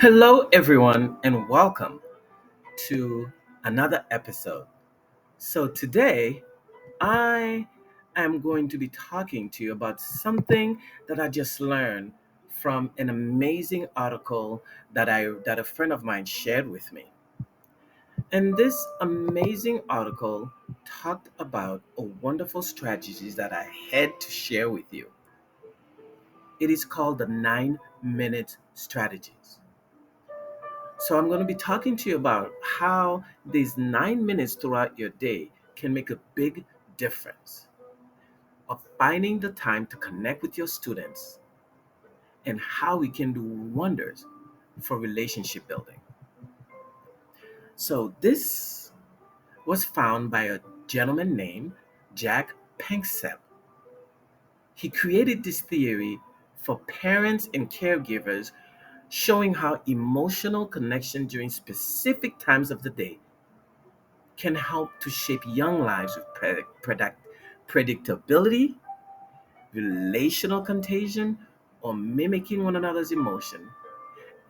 Hello, everyone, and welcome to another episode. So, today I am going to be talking to you about something that I just learned from an amazing article that a friend of mine shared with me. And this amazing article talked about a wonderful strategies that I had to share with you. It is called the 9 minute strategies. So, I'm going to be talking to you about how these 9 minutes throughout your day can make a big difference of finding the time to connect with your students and how we can do wonders for relationship building. So, this was found by a gentleman named Jaak Panksepp. He created this theory for parents and caregivers, showing how emotional connection during specific times of the day can help to shape young lives with predictability, relational contagion, or mimicking one another's emotion.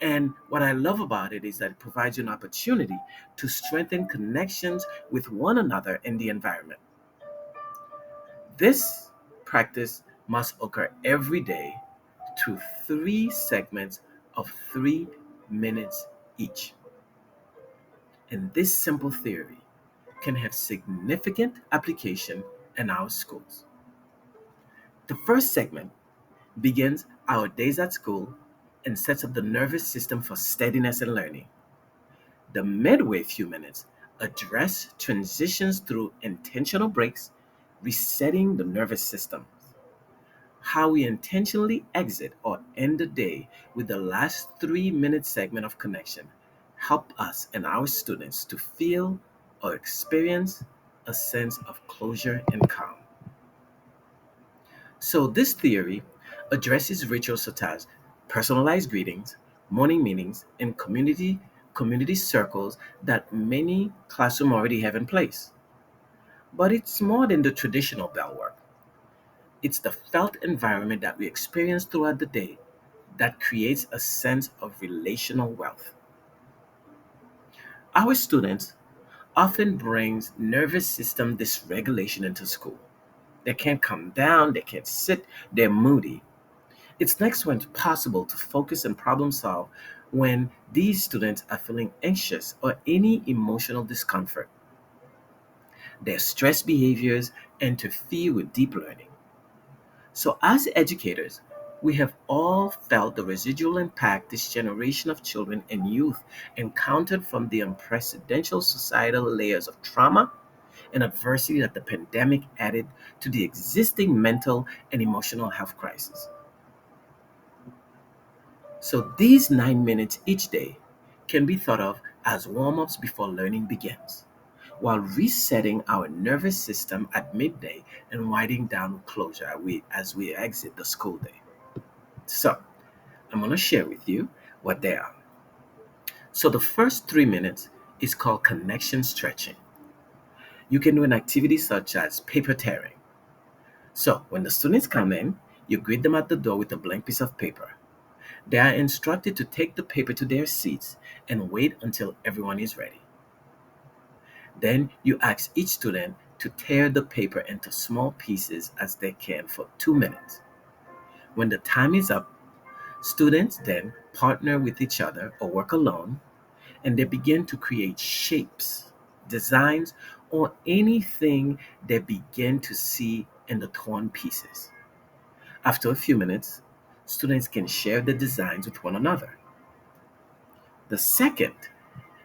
And what I love about it is that it provides you an opportunity to strengthen connections with one another in the environment. This practice must occur every day through three segments of 3 minutes each. And this simple theory can have significant application in our schools. The first segment begins our days at school and sets up the nervous system for steadiness and learning. The midway few minutes address transitions through intentional breaks, resetting the nervous system. How we intentionally exit or end the day with the last 3 minute segment of connection help us and our students to feel or experience a sense of closure and calm. So, this theory addresses rituals such as personalized greetings, morning meetings, and community circles that many classrooms already have in place. But it's more than the traditional bell work. It's the felt environment that we experience throughout the day that creates a sense of relational wealth. Our students often brings nervous system dysregulation into school. They can't calm down, they can't sit, they're moody. It's next to impossible to focus and problem solve when these students are feeling anxious or any emotional discomfort. Their stress behaviors interfere with deep learning. So, as educators, we have all felt the residual impact this generation of children and youth encountered from the unprecedented societal layers of trauma and adversity that the pandemic added to the existing mental and emotional health crisis. So these 9 minutes each day can be thought of as warm ups before learning begins, while resetting our nervous system at midday and winding down with closure as we exit the school day. So I'm going to share with you what they are. So the first 3 minutes is called connection stretching. You can do an activity such as paper tearing. So when the students come in, you greet them at the door with a blank piece of paper. They are instructed to take the paper to their seats and wait until everyone is ready. Then you ask each student to tear the paper into small pieces as they can for 2 minutes. When the time is up, students then partner with each other or work alone and they begin to create shapes, designs, or anything they begin to see in the torn pieces. After a few minutes, students can share the designs with one another. The second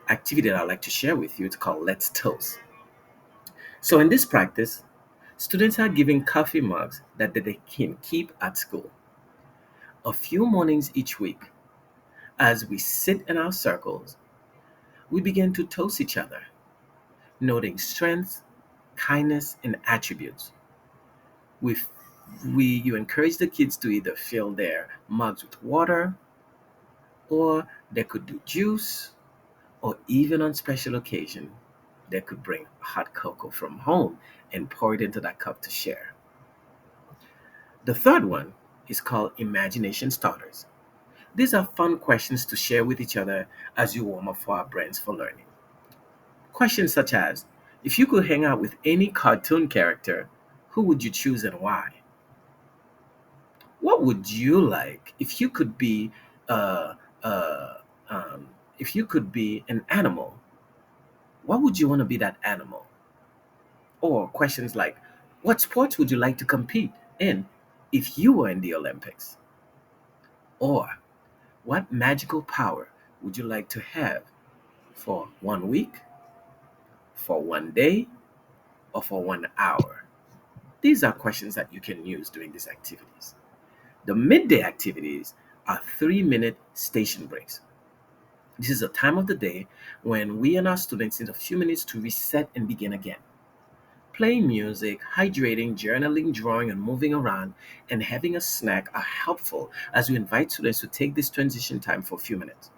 activity that I'd like to share with you is called Let's Toast. So, in this practice, students are given coffee mugs that they can keep at school. A few mornings each week, as we sit in our circles, we begin to toast each other, noting strengths, kindness, and attributes. We, you encourage the kids to either fill their mugs with water, or they could do juice, or even on special occasion, they could bring hot cocoa from home and pour it into that cup to share. The third one is called imagination starters. These are fun questions to share with each other as you warm up for our brains for learning. Questions such as, if you could hang out with any cartoon character, who would you choose and why? What would you like if you could be uh, uh, if you could be an animal? What would you want to be that animal? Or questions like, what sports would you like to compete in if you were in the Olympics? Or what magical power would you like to have for 1 week, for 1 day, or for 1 hour? These are questions that you can use during these activities. The midday activities are 3-minute station breaks. This is a time of the day when we and our students need a few minutes to reset and begin again. Playing music, hydrating, journaling, drawing, and moving around, and having a snack are helpful as we invite students to take this transition time for a few minutes.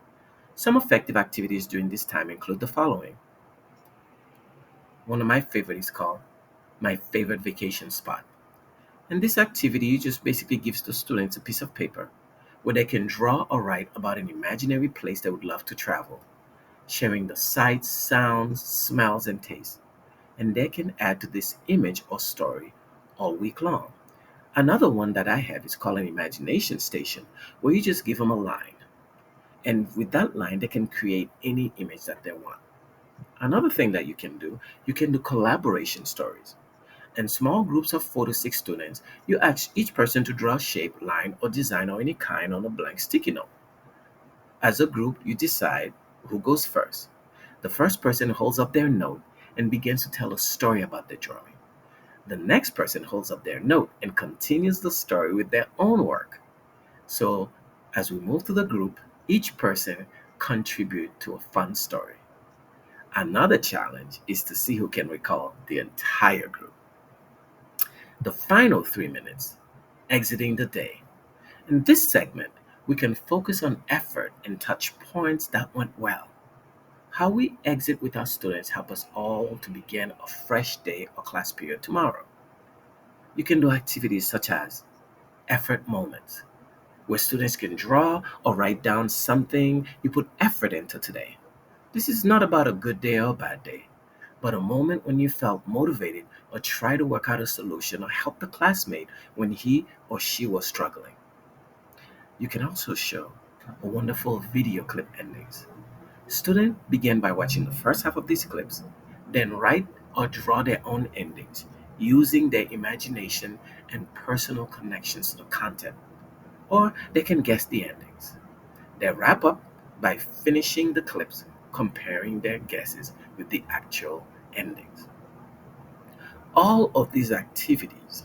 Some effective activities during this time include the following. One of my favorites is called My Favorite Vacation Spot. And this activity just basically gives the students a piece of paper where they can draw or write about an imaginary place they would love to travel, sharing the sights, sounds, smells, and tastes. And they can add to this image or story all week long. Another one that I have is called an imagination station, where you just give them a line. And with that line, they can create any image that they want. Another thing that you can do collaboration stories. In small groups of 4 to 6 students, you ask each person to draw a shape, line, or design of any kind on a blank sticky note. As a group, you decide who goes first. The first person holds up their note and begins to tell a story about their drawing. The next person holds up their note and continues the story with their own work. So, as we move through the group, each person contribute to a fun story. Another challenge is to see who can recall the entire group. The final 3 minutes, exiting the day. In this segment, we can focus on effort and touch points that went well. How we exit with our students help us all to begin a fresh day or class period tomorrow. You can do activities such as effort moments, where students can draw or write down something you put effort into today. This is not about a good day or a bad day, but a moment when you felt motivated or tried to work out a solution or help the classmate when he or she was struggling. You can also show a wonderful video clip endings. Students begin by watching the first half of these clips, then write or draw their own endings using their imagination and personal connections to the content, or they can guess the endings. They wrap up by finishing the clips, comparing their guesses with the actual endings. All of these activities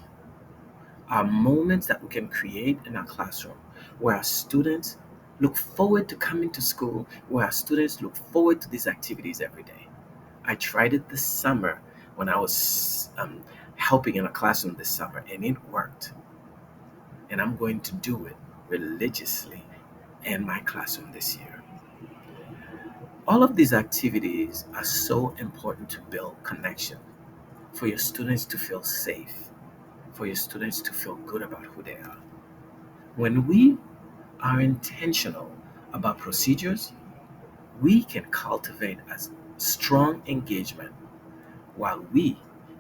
are moments that we can create in our classroom where our students look forward to coming to school, where our students look forward to these activities every day. I tried it this summer when I was helping in a classroom this summer, and it worked. And I'm going to do it religiously in my classroom this year. All of these activities are so important to build connection, for your students to feel safe, for your students to feel good about who they are. When we are intentional about procedures, we can cultivate a strong engagement while we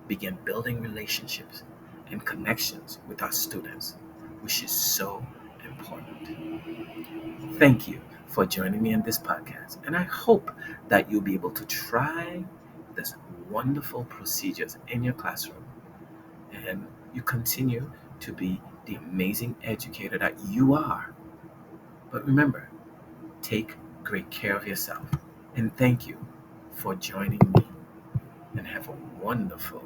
begin building relationships and connections with our students, which is so important. Thank you for joining me in this podcast, and I hope that you'll be able to try this wonderful procedures in your classroom and you continue to be the amazing educator that you are. But remember, take great care of yourself. And thank you for joining me. And have a wonderful